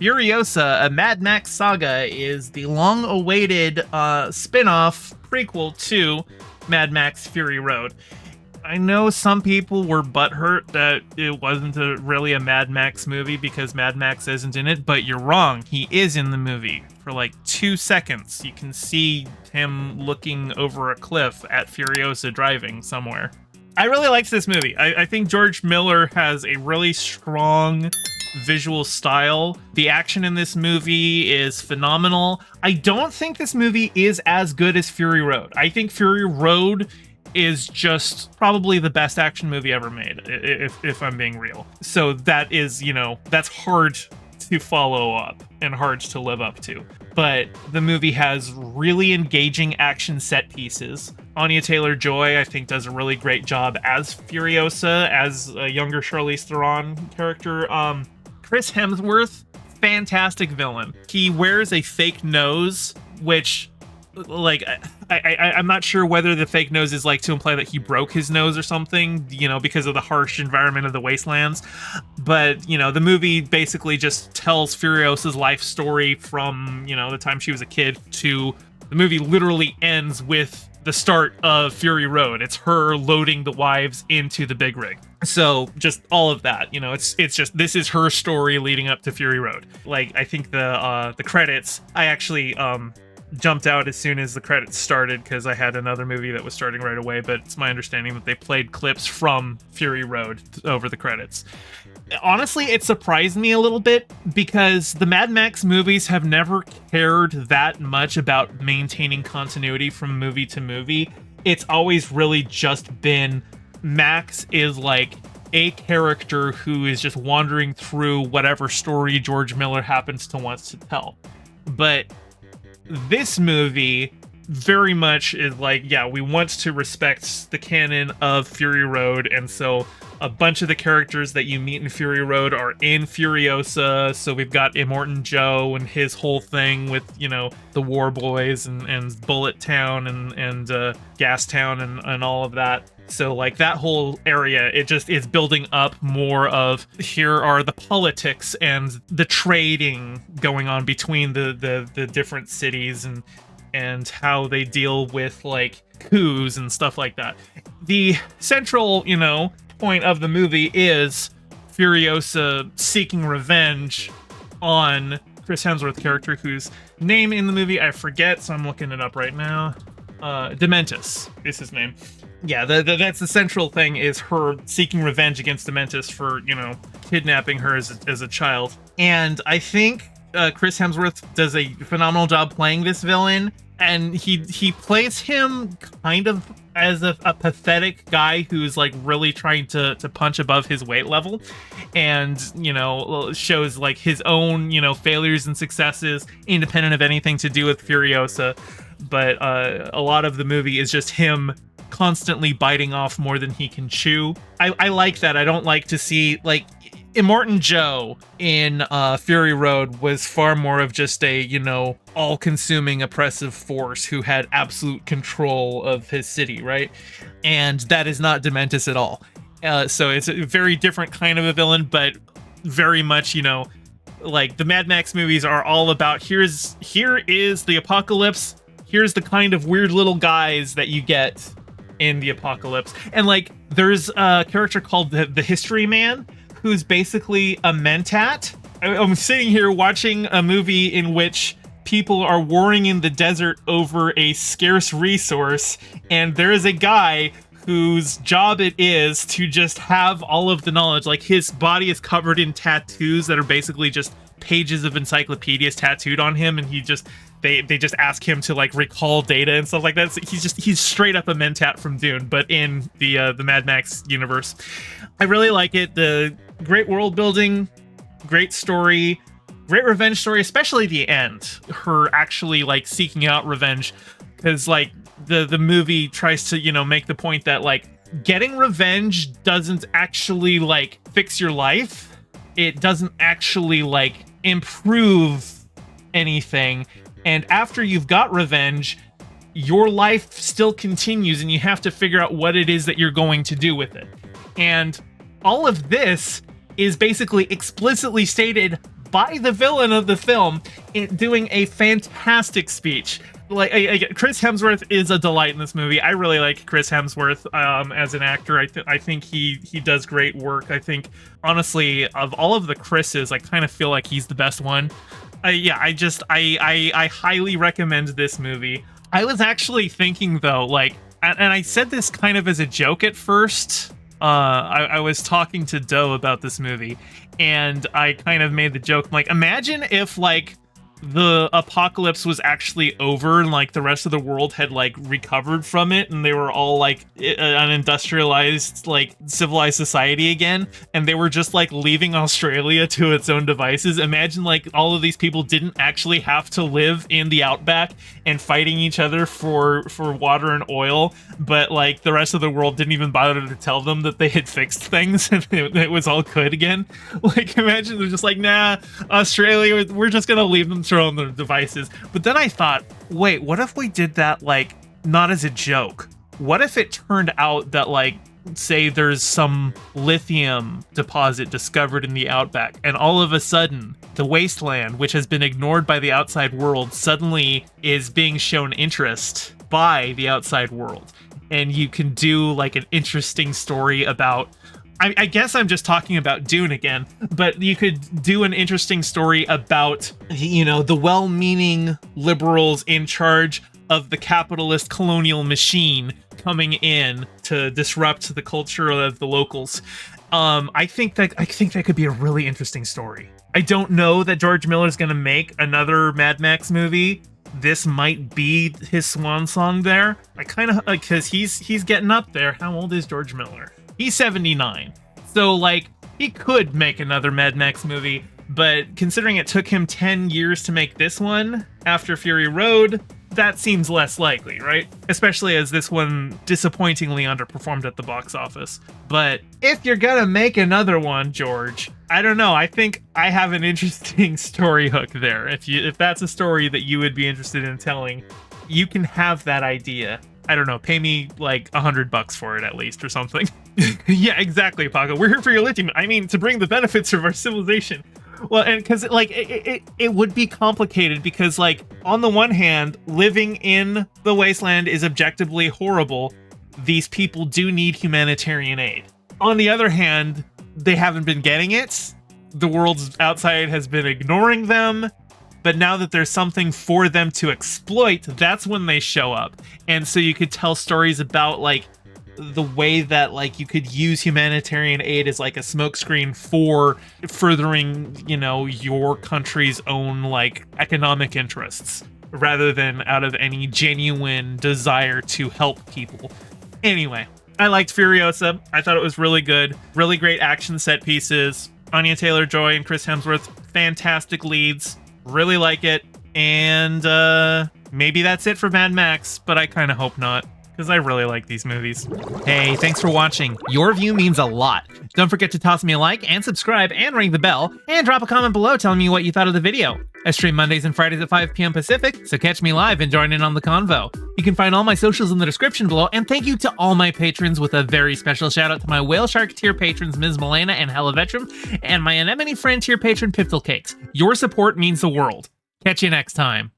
Furiosa, a Mad Max saga, is the long-awaited spin-off prequel to Mad Max Fury Road. I know some people were butthurt that it wasn't really a Mad Max movie because Mad Max isn't in it, but you're wrong. He is in the movie for like 2 seconds. You can see him looking over a cliff at Furiosa driving somewhere. I really liked this movie. I think George Miller has a really strong visual style. The action in this movie is phenomenal. I don't think this movie is as good as Fury Road. I think Fury Road is just probably the best action movie ever made, if I'm being real. So that is, that's hard to follow up and hard to live up to. But the movie has really engaging action set pieces. Anya Taylor-Joy, I think, does a really great job as Furiosa, as a younger Charlize Theron character. Chris Hemsworth, fantastic villain. He wears a fake nose, which, like, I'm not sure whether the fake nose is like to imply that he broke his nose or something, because of the harsh environment of the wastelands. But, the movie basically just tells Furiosa's life story from, the time she was a kid to the movie literally ends with the start of Fury Road. It's her loading the wives into the big rig. So just all of that, it's just, this is her story leading up to Fury Road. Like, I think the credits, I actually, jumped out as soon as the credits started because I had another movie that was starting right away, but it's my understanding that they played clips from Fury Road over the credits. Honestly, it surprised me a little bit because the Mad Max movies have never cared that much about maintaining continuity from movie to movie. It's always really just been Max is like a character who is just wandering through whatever story George Miller happens to want to tell. But this movie very much is like, yeah, we want to respect the canon of Fury Road, and so a bunch of the characters that you meet in Fury Road are in Furiosa. So we've got Immortan Joe and his whole thing with, the War Boys and Bullet Town and Gas Town and all of that. So like that whole area, it just is building up more of, here are the politics and the trading going on between the different cities and how they deal with like coups and stuff like that. The central, point of the movie is Furiosa seeking revenge on Chris Hemsworth character, whose name in the movie I forget, so I'm looking it up right now. Dementus is his name. Yeah, that's the central thing, is her seeking revenge against Dementus for, kidnapping her as a child. And I think Chris Hemsworth does a phenomenal job playing this villain, and he plays him kind of as a pathetic guy who's like really trying to punch above his weight level, and shows like his own failures and successes independent of anything to do with Furiosa. But a lot of the movie is just him constantly biting off more than he can chew. I like that. I don't like to see, like, Immortan Joe in Fury Road was far more of just a, all-consuming oppressive force who had absolute control of his city, right? And that is not Dementus at all. So it's a very different kind of a villain, but very much, like the Mad Max movies are all about, here is the apocalypse, here's the kind of weird little guys that you get in the apocalypse. And like, there's a character called the History Man, who's basically a mentat. I'm sitting here watching a movie in which people are warring in the desert over a scarce resource, and there is a guy whose job it is to just have all of the knowledge. Like, his body is covered in tattoos that are basically just pages of encyclopedias tattooed on him, and they just ask him to like recall data and stuff like that. So he's straight up a mentat from Dune, but in the Mad Max universe. I really like it. The great world building, great story, great revenge story, especially the end. Her actually like seeking out revenge, because like the movie tries to make the point that like getting revenge doesn't actually like fix your life. It doesn't actually like improve anything. And after you've got revenge, your life still continues, and you have to figure out what it is that you're going to do with it. And all of this is basically explicitly stated by the villain of the film, doing a fantastic speech. Like, Chris Hemsworth is a delight in this movie. I really like Chris Hemsworth as an actor. I think he does great work. I think, honestly, of all of the Chris's, I kind of feel like he's the best one. I highly recommend this movie. I was actually thinking, though, like, and I said this kind of as a joke at first. I was talking to Doe about this movie, and I kind of made the joke, like, imagine if, like, the apocalypse was actually over and like the rest of the world had like recovered from it and they were all like an industrialized, like, civilized society again, and they were just like leaving Australia to its own devices. Imagine like all of these people didn't actually have to live in the outback and fighting each other for water and oil, but like the rest of the world didn't even bother to tell them that they had fixed things and it was all good again. Like, imagine they're just like, nah, Australia, we're just gonna leave them on their devices. But then I thought, wait, what if we did that, like, not as a joke? What if it turned out that, like, say there's some lithium deposit discovered in the outback, and all of a sudden the wasteland, which has been ignored by the outside world, suddenly is being shown interest by the outside world, and you can do like an interesting story about, I guess I'm just talking about Dune again, but you could do an interesting story about, you know, the well-meaning liberals in charge of the capitalist colonial machine coming in to disrupt the culture of the locals. I think that could be a really interesting story. I don't know that George Miller's going to make another Mad Max movie. This might be his swan song there. I kind of, like, because he's getting up there. How old is George Miller? He's 79. So, like, he could make another Mad Max movie, but considering it took him 10 years to make this one after Fury Road, that seems less likely, right? Especially as this one disappointingly underperformed at the box office. But if you're gonna make another one, George, I don't know. I think I have an interesting story hook there. If that's a story that you would be interested in telling, you can have that idea. I don't know, pay me like $100 for it at least or something. Yeah, exactly, Paco. We're here for your lithium. I mean, to bring the benefits of our civilization. Well, and because like it would be complicated because, like, on the one hand, living in the wasteland is objectively horrible. These people do need humanitarian aid. On the other hand, they haven't been getting it. The world outside has been ignoring them. But now that there's something for them to exploit, that's when they show up. And so you could tell stories about, like, the way that, like, you could use humanitarian aid as, like, a smokescreen for furthering, you know, your country's own, like, economic interests, rather than out of any genuine desire to help people. Anyway, I liked Furiosa. I thought it was really good. Really great action set pieces. Anya Taylor-Joy and Chris Hemsworth, fantastic leads. Really like it, and maybe that's it for Mad Max, but I kind of hope not, because I really like these movies. Hey, thanks for watching. Your view means a lot. Don't forget to toss me a like and subscribe and ring the bell, and drop a comment below telling me what you thought of the video. I stream Mondays and Fridays at 5 p.m. Pacific, so catch me live and join in on the convo. You can find all my socials in the description below, and thank you to all my patrons, with a very special shout out to my Whale Shark tier patrons Ms. Milena and Hella Vetrum, and my Anemone Friend tier patron Piptal Cakes. Your support means the world. Catch you next time.